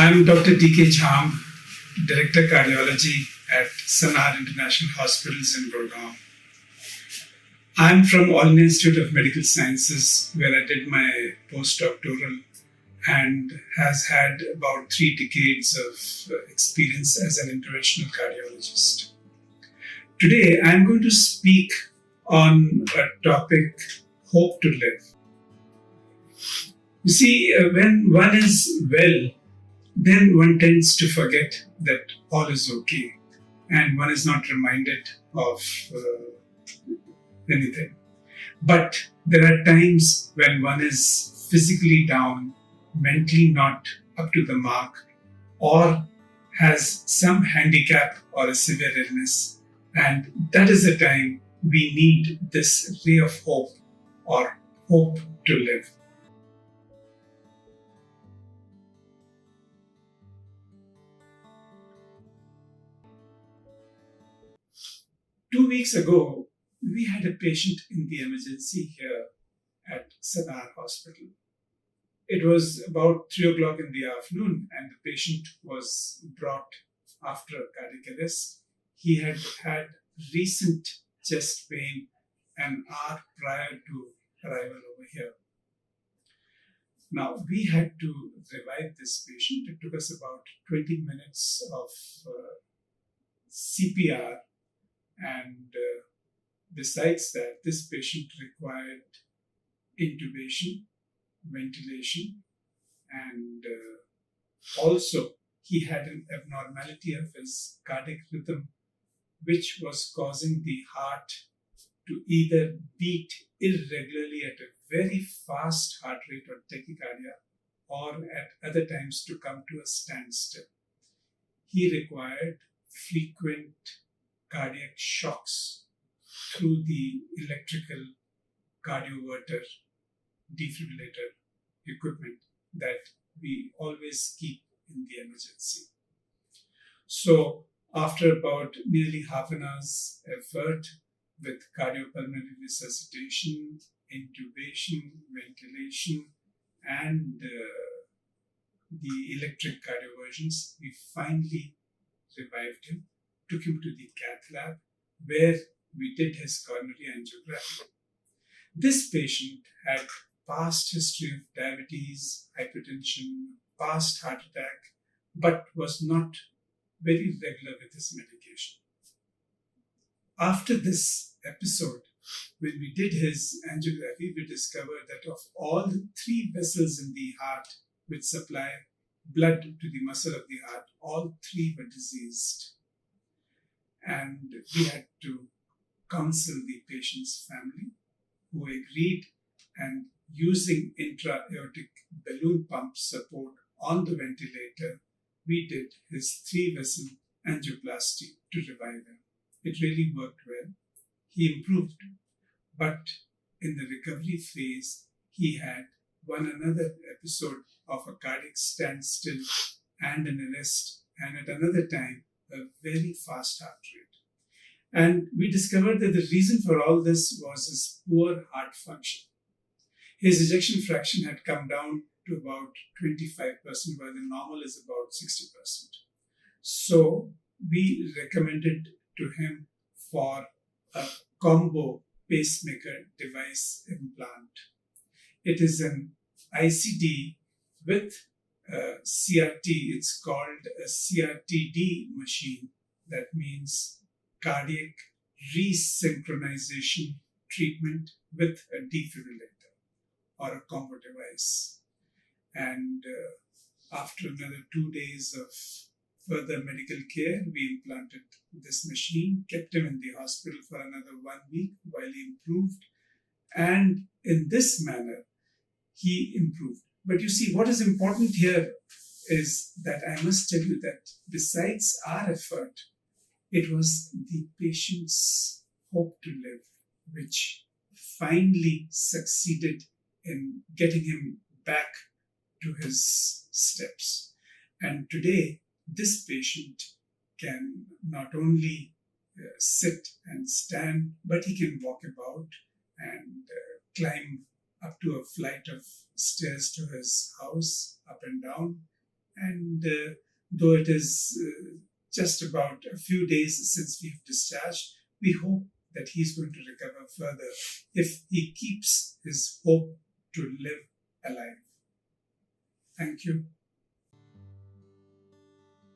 I'm Dr. D.K. Jhamb, Director Cardiology at Sanar International Hospitals in Gurugram. I'm from All India Institute of Medical Sciences, where I did my postdoctoral and has had about 3 decades of experience as an interventional cardiologist. Today, I'm going to speak on a topic, hope to live. You see, when one is well, then one tends to forget that all is okay and one is not reminded of anything. But there are times when one is physically down, mentally not up to the mark, or has some handicap or a severe illness. And that is the time we need this ray of hope or hope to live. Two weeks ago, we had a patient in the emergency here at Sanar Hospital. It was about 3 o'clock in the afternoon, and the patient was brought after a cardiac arrest. He had had recent chest pain an hour prior to arrival over here. Now, we had to revive this patient. It took us about 20 minutes of CPR. And besides that, this patient required intubation, ventilation, and also he had an abnormality of his cardiac rhythm, which was causing the heart to either beat irregularly at a very fast heart rate or tachycardia, or at other times to come to a standstill. He required frequent cardiac shocks through the electrical cardioverter defibrillator equipment that we always keep in the emergency. So after about nearly half an hour's effort with cardiopulmonary resuscitation, intubation, ventilation, and the electric cardioversions, we finally revived him, took him to the cath lab where we did his coronary angiography. This patient had past history of diabetes, hypertension, past heart attack, but was not very regular with his medication. After this episode, when we did his angiography, we discovered that of all the 3 vessels in the heart which supply blood to the muscle of the heart, all 3 were diseased. And we had to counsel the patient's family, who agreed, and using intra-aortic balloon pump support on the ventilator, we did his 3-vessel angioplasty to revive him. It really worked well. He improved, but in the recovery phase, he had another episode of a cardiac standstill and an arrest, and at another time, a very fast heart rate. And we discovered that the reason for all this was his poor heart function. His ejection fraction had come down to about 25%, while the normal is about 60%. So we recommended to him for a combo pacemaker device implant. It is an ICD with CRT. It's called a CRTD machine. That means cardiac resynchronization treatment with a defibrillator or a combo device. And after another 2 days of further medical care, we implanted this machine, kept him in the hospital for another 1 week while he improved. And in this manner, he improved. But you see, what is important here is that I must tell you that besides our effort, it was the patient's hope to live, which finally succeeded in getting him back to his steps. And today, this patient can not only sit and stand, but he can walk about and climb up to a flight of stairs to his house, up and down. And though it is just about a few days since we have discharged, we hope that he's going to recover further if he keeps his hope to live alive. Thank you.